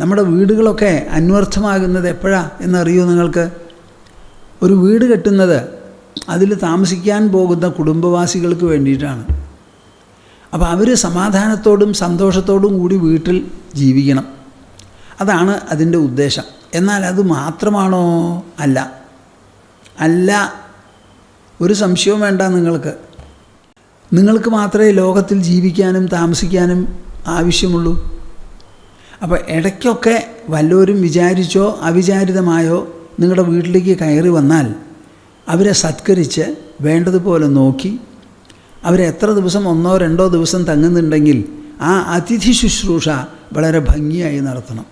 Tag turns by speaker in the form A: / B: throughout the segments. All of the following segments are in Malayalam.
A: നമ്മുടെ വീടുകളൊക്കെ അന്വർത്ഥമാകുന്നത് എപ്പോഴാണ് എന്നറിയോ നിങ്ങൾക്ക്? ഒരു വീട് കെട്ടുന്നത് അതിൽ താമസിക്കാൻ പോകുന്ന കുടുംബവാസികൾക്ക് വേണ്ടിയിട്ടാണ്. അപ്പോൾ അവർ സമാധാനത്തോടും സന്തോഷത്തോടും കൂടി വീട്ടിൽ ജീവിക്കണം. അതാണ് അതിൻ്റെ ഉദ്ദേശം. എന്നാൽ അത് മാത്രമാണോ? അല്ല. ഒരു സംശയവും വേണ്ട. നിങ്ങൾക്ക് മാത്രമേ ലോകത്തിൽ ജീവിക്കാനും താമസിക്കാനും ആവശ്യമുള്ളൂ. അപ്പോൾ ഇടയ്ക്കൊക്കെ വല്ലവരും വിചാരിച്ചോ അവിചാരിതമായോ നിങ്ങളുടെ വീട്ടിലേക്ക് കയറി വന്നാൽ അവരെ സത്കരിച്ച് വേണ്ടതുപോലെ നോക്കി അവരെ എത്ര ദിവസം 1-2 ദിവസം തങ്ങുന്നുണ്ടെങ്കിൽ ആ അതിഥി ശുശ്രൂഷ വളരെ ഭംഗിയായി നടത്തണം.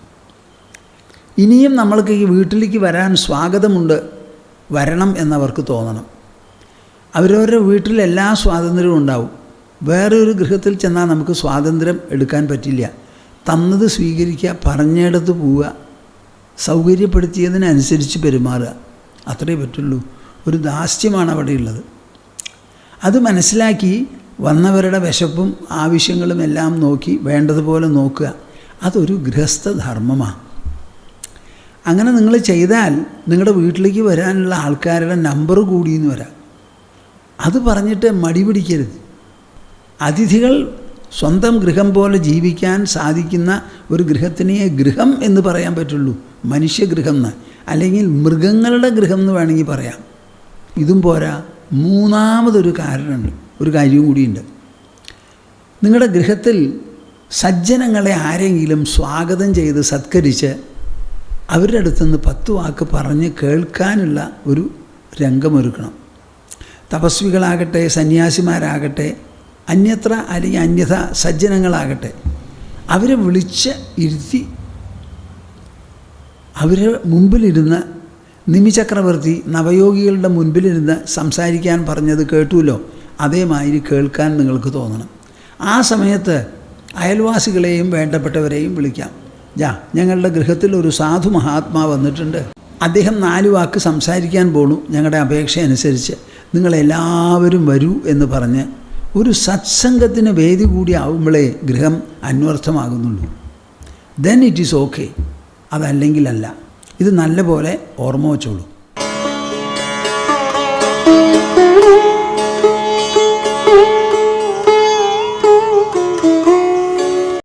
A: ഇനിയും നമ്മൾക്ക് ഈ വീട്ടിലേക്ക് വരാൻ സ്വാഗതമുണ്ട്, വരണം എന്നവർക്ക് തോന്നണം. അവരവരുടെ വീട്ടിൽ എല്ലാ സ്വാതന്ത്ര്യവും ഉണ്ടാവും. വേറെ ഒരു ഗൃഹത്തിൽ ചെന്നാൽ നമുക്ക് സ്വാതന്ത്ര്യം എടുക്കാൻ പറ്റില്ല. തന്നത് സ്വീകരിക്കുക, പറഞ്ഞിടത്ത് പോവുക, സൗകര്യപ്പെടുത്തിയതിനനുസരിച്ച് പെരുമാറുക, അത്രയേ പറ്റുള്ളൂ. ഒരു ദാസ്യമാണ് അവിടെയുള്ളത്. അത് മനസ്സിലാക്കി വന്നവരുടെ വിശപ്പും ആവശ്യങ്ങളും എല്ലാം നോക്കി വേണ്ടതുപോലെ നോക്കുക. അതൊരു ഗൃഹസ്ഥധർമ്മമാണ്. അങ്ങനെ നിങ്ങൾ ചെയ്താൽ നിങ്ങളുടെ വീട്ടിലേക്ക് വരാനുള്ള ആൾക്കാരുടെ നമ്പർ കൂടിയെന്ന് വരാം. അത് പറഞ്ഞിട്ട് മടി പിടിക്കരുത്. അതിഥികൾ സ്വന്തം ഗൃഹം പോലെ ജീവിക്കാൻ സാധിക്കുന്ന ഒരു ഗൃഹത്തിനെ ഗൃഹം എന്ന് പറയാൻ പറ്റുള്ളൂ. മനുഷ്യഗൃഹം എന്ന്, അല്ലെങ്കിൽ മൃഗങ്ങളുടെ ഗൃഹം എന്ന് വേണമെങ്കിൽ പറയാം. ഇതും പോരാ, മൂന്നാമതൊരു കാര്യം കൂടിയുണ്ട്. നിങ്ങളുടെ ഗൃഹത്തിൽ സജ്ജനങ്ങളെ ആരെങ്കിലും സ്വാഗതം ചെയ്ത് സത്കരിച്ച് അവരുടെ അടുത്തുനിന്ന് 10 വാക്ക് പറഞ്ഞ് കേൾക്കാനുള്ള ഒരു രംഗമൊരുക്കണം. തപസ്വികളാകട്ടെ, സന്യാസിമാരാകട്ടെ, അന്യത്ര അല്ലെങ്കിൽ അന്യഥ സജ്ജനങ്ങളാകട്ടെ, അവരെ വിളിച്ച് ഇരുത്തി അവരെ മുമ്പിലിരുന്ന് നിമിചക്രവർത്തി നവയോഗികളുടെ മുൻപിലിരുന്ന് സംസാരിക്കാൻ പറഞ്ഞത് കേട്ടുല്ലോ, അതേമാതിരി കേൾക്കാൻ നിങ്ങൾക്ക് തോന്നണം. ആ സമയത്ത് അയൽവാസികളെയും വേണ്ടപ്പെട്ടവരെയും വിളിക്കാം. ഞങ്ങളുടെ ഗൃഹത്തിൽ ഒരു സാധു മഹാത്മാ വന്നിട്ടുണ്ട്, അദ്ദേഹം 4 വാക്ക് സംസാരിക്കാൻ പോണു, ഞങ്ങളുടെ അപേക്ഷ അനുസരിച്ച് നിങ്ങളെല്ലാവരും വരൂ എന്ന് പറഞ്ഞ് ഒരു സത്സംഗത്തിന് വേദി കൂടി ആവുമ്പോഴേ ഗൃഹം അന്വർത്ഥമാകുന്നുള്ളൂ. Then it is okay. അതല്ലെങ്കിലല്ല. ഇത് നല്ല പോലെ ഓർമ്മ വച്ചോളൂ.